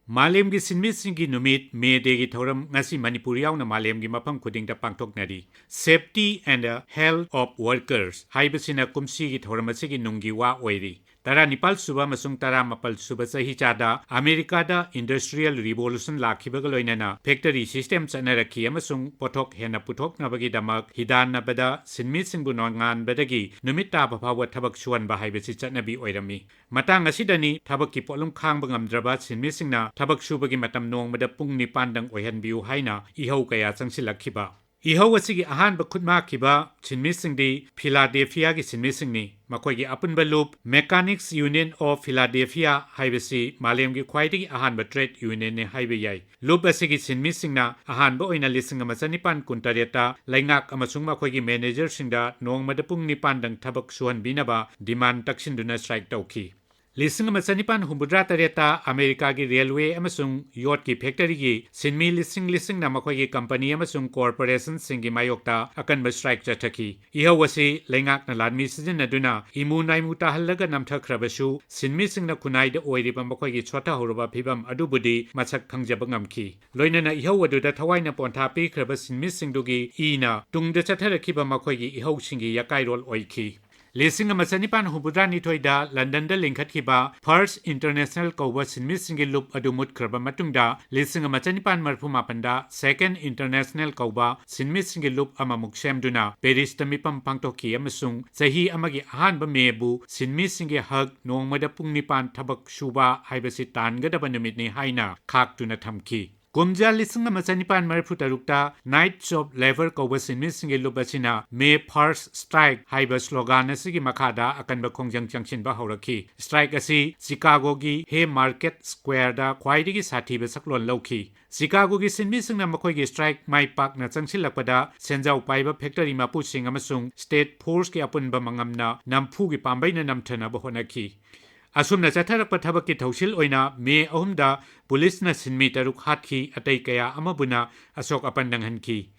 Malemgi Sinmisingi Numit May Degi Thoram Ngasi Manipur yauna Malemgi Mapam Kuding da Pangtoknari. Safety and Health of Workers Haibasina Kumsigi Thoramasigi Nungi Wa Oiri. Tara Nipal Suba Masung Tara Mapal Suba Sahichada, America da Industrial Revolution Lakibagaloinana, Factory Systems and Araki Amasung Potok Hena Putok Nabagi Damak, Hidan Nabada, Sinmitsing Bunongan Badagi, Numita Papawa Tabak Shuan Bahibasi Nabi Oirami. Matanga Sidani, Tabaki Polum Kang Bangam Draba, Sinmissing na, Tabak Shubagi Matam Nong Madapung Nipandang Oyan Biu Haina, Iho Kaya Sangsilakiba. Iho wasigi ahan bakutma kiba sinmissing di Philadelphia gi sinmissing ni makoigi apunba loop Mechanics Union of Philadelphia haibasi malem gi khwaidigi ahan ba trade union ne haibe yai loop asigi sinmissing na ahan ba oina lising amasanipan kuntareta laingak amasung makoigi manager singda nongmada pung nipan dang thabak suhan binaba demand taksinduna strike tauki Lising Masanipan Humbudra Tareta, America gi Railway Amasung Yacht ki Factory gi Sinmi Lising Namakogi Company Amasung Corporation Singi Mayokta Akan Strike Chataki. Iha wasi Lengak na Ladmi Sizin Naduna, Imu Naimuta Halaga Namta Krabashu, Sinmi Sing na Kunai de Oiri Bamakogi Chota Horoba Fivam Adubudi, Matsak Kangjabangam Loina na Iha wadu da Tawaina Pontapi Krabasin Missing Dugi, Ina, Tung de Chatarakiba Makogi Iho Singi Yakairol Oiki. Lising Masanipan Hubudrani Toida, London de Linkatkiba, First International Kowa Sinmisingi Loop Adumut Kraba Matunda, Lising Masanipan Marpumapanda, Second International Kowa, Sinmisingi Loop Amamuksham Duna, Paris Tamipam Pangtoki Amasung, Sahi Amagi Ahanba Mebu, Sinmisingi Hug, Nong Madapungnipan Tabak Shuba, Hibasitan Gadabanumidni Haina, Kak Dunatamki. Gumja lising Masanipan Marputarukta, Nights of Labor Kowasin Missing Lubasina, May First Strike, Hyber slogan Sigi Makada, Akan Bakongjang Jangshin Bahoraki. Strike Asi, Chicago gi, Hay Market Square da, Kwaidigi Sati Basaklon Loki. Chicago gi Sin Missing Namakogi Strike, My Park na Changsilakpada, Senza Upaiba Factory Mapusing Amasung, State Force ki Apun Bamangamna, Nampugi Pambay na Namtana Bahonaki. Asumna Chatharak Pathabaki Tausil Oina, May Ahumda, Police na Sinmi Taruk Hatki, Atay Kaya Amabuna, Asok Apandang Hanki.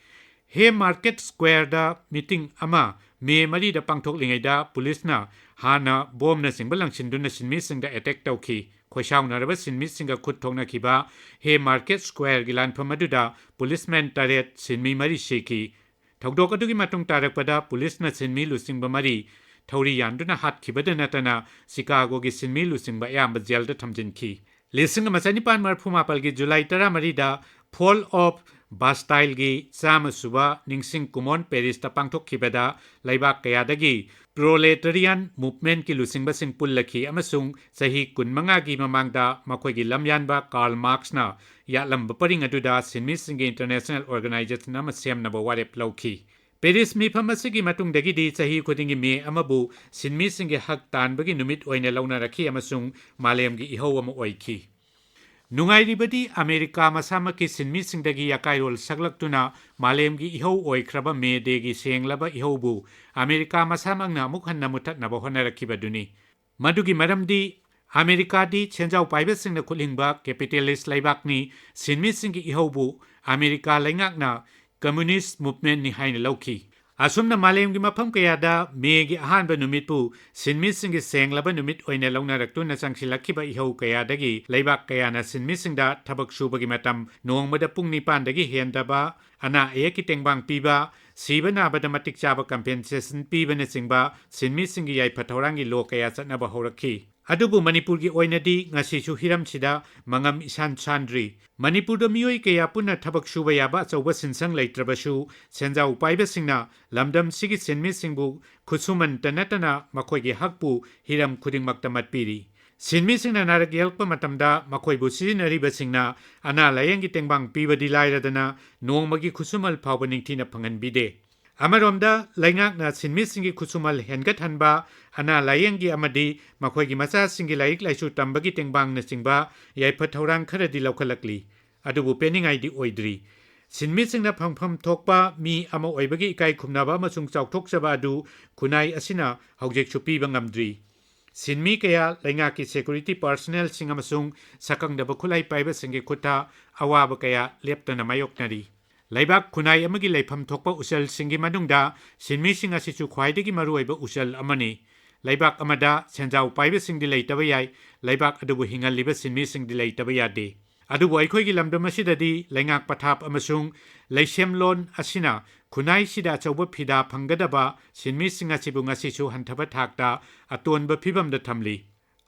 He Market Square da meeting Ama, May Mari da Pangtok Lingayda, Police na, Hana, Bom na Singbalang Sindun na Sinmising da Attack Tauki, Kwashaw na Rabas Sinmising Kutong na Kiba, He Market Square Gilan Pamaduda, Policeman Taret Sinmi Mari Sheki. Tagdokadugi Matung Tarakpada, Police na Sinmi Lusing Bamari, Tauri Yanduna Hat Kibadanatana, Chicago gi Sinmi Lusing Bayam Zelda Tamjinki. Lising Masanipan Marpumapal gi July Tara Marida, Fall of Bastile gi Sama Suba, Ningsing Kumon Paris Tapangtok Kibada, Laibak Kayadagi, Proletarian Movement ki Lusing Basing Pullaki Amasung, Sahi Kun Mangagi Mamangda, Makogi Lamyanba, Karl Marx na, Yalam Baparing Aduda, Sinmising International Organization Namasem Nabawarep Lauki. Paris mi phamasigi matung dagi di sahi khudingi me amabu sinmi singe hak tan bagi numit oina launa rakhi amasung malem gi iho ama oiki nungai ribadi America masama ki sinmi singdagi yakairol saglaktuna malem gi iho oikraba me degi senglaba iho bu America masamang na mukhan namutat na bohona rakibaduni madugi maramdi America di chenjau paibe singna khulingba capitalist laibakni sinmi singi iho bu America laingak na Communist Movement ni hain lauki. Asumna malem gi mafam kayada megi ahan ba numit pu sinmising gi senglaba numit oina launa raktu na sangsilakiba iho kayadagi laibak kayana sinmising da thabak subagi matam nongmada pungni pandagi hendaba ana eki tengbang piba sibana bada matik chaba compensation piba na singba sinmising gi yai phathorangi lo kaya chatna ba horaki. Adubu Manipur-gi oinadi ngasisu hiramsida mangam isan chandri. Manipur-da miyoi kaya puna thabak suba yaba achauba sinsang leitrabashu senja upaiba singna lamdam sigi sinmi singbu khusuman tanatana makoigi hakpu hiram khudingmakta matpiri. Sinmi singna narak yelpa matamda makoibu sisinariba singna ana layangi tengbang piba dilairadana nongmagi khusumal phawba ningthina phanganbide. Amaromda laingak na sinmi singi khusumal hengat hanba ana layangi amadi makoigi macha singi laik laisu tambagi tengbang na singba yaiphat thorang kharadi laukalakli adubu peningai di oidri sinmi singna phangpham thokpa mi ama oibagi ikai khumnaba masung chauthokchaba adu kunai asina haujek chupi bangamdri sinmi kaya laingaki security personnel singa masung sakangdaba khulai paiba singi khutha awaba kaya leptana mayoknari Laibak kunai amagi laifam thokpa usal singi manungda sinmi sing asichu khwaidagi maruoiba usal amani laibak amada senjau paiba singdi leitaba yai laibak adubu hingal liba sinmi singdi leitaba yade ꯑꯗꯨꯕꯨ ꯑꯩꯈꯣꯏꯒꯤ ꯂꯝꯗꯝ ꯑꯁꯤꯗꯗꯤ ꯂꯩꯉꯥꯛ ꯄꯊꯥꯞ ꯑꯃꯁꯨꯡ ꯂꯩꯁꯦꯝꯂꯣꯟ ꯑꯁꯤꯅ ꯈꯨꯟꯅꯥꯏꯁꯤꯗ ꯑꯆꯧꯕ ꯐꯤꯗꯥ ꯐꯪꯒꯗꯕ ꯁꯤꯟꯃꯤꯁꯤꯡ ꯑꯁꯤꯕꯨ ꯉꯁꯤꯁꯨ ꯍꯟꯊꯕ ꯊꯥꯛꯇ ꯑꯇꯣꯟꯕ ꯐꯤꯚꯝꯗ ꯊꯝꯂꯤ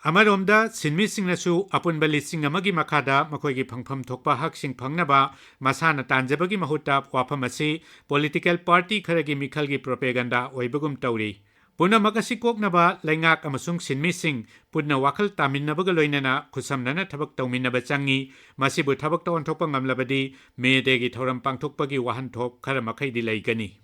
ꯑꯃꯔꯣꯝꯗ ꯁꯤꯟꯃꯤꯁꯤꯡꯅꯁꯨ ꯑꯄꯨꯟꯕ ꯂꯤꯁꯤꯡ ꯑꯃꯒꯤ ꯃꯈꯥꯗ ꯃꯈꯣꯏꯒꯤ ꯐꯪꯐꯝ ꯊꯣꯛꯄ ꯍꯛꯁꯤꯡ ꯐꯪꯅꯕ ꯃꯁꯥꯅ ꯇꯥꯟꯖꯕꯒꯤ ꯃꯍꯨꯠꯇ ꯋꯥꯐꯝ ꯑꯁꯤ ꯄꯣꯂꯤꯇꯤꯀꯦꯜ ꯄꯥꯔꯇꯤ ꯈꯔꯒꯤ ꯃꯤꯈꯜꯒꯤ ꯄ꯭ꯔꯣꯄꯦꯒꯟꯗꯥ ꯑꯣꯏꯕꯒꯨꯝ ꯇꯧꯔꯤ ꯄꯨꯝꯅꯃꯛ ꯑꯁꯤ ꯀꯣꯛꯅꯕ ꯂꯩꯉꯥꯛ ꯑꯃꯁꯨꯡ ꯁꯤꯟꯃꯤꯁꯤꯡ ꯄꯨꯟꯅ ꯋꯥꯈꯜ ꯇꯥꯃꯤꯟꯅꯕꯒ ꯂꯣꯏꯅꯅ ꯈꯨꯠꯁꯝꯅꯅ ꯊꯕꯛ ꯇꯧꯃꯤꯟꯅꯕ ꯆꯪꯏ ꯃꯁꯤꯕꯨ ꯊꯕꯛꯇ ꯑꯣꯟꯊꯣꯛꯄ ꯉꯝꯂꯕꯗꯤ ꯃꯦ ꯗꯦꯒꯤ ꯊꯧꯔꯝ ꯄꯥꯡꯊꯣꯛꯄꯒꯤ ꯋꯥꯍꯟꯊꯣꯛ ꯈꯔ ꯃꯈꯩꯗꯤ ꯂꯩꯒꯅꯤ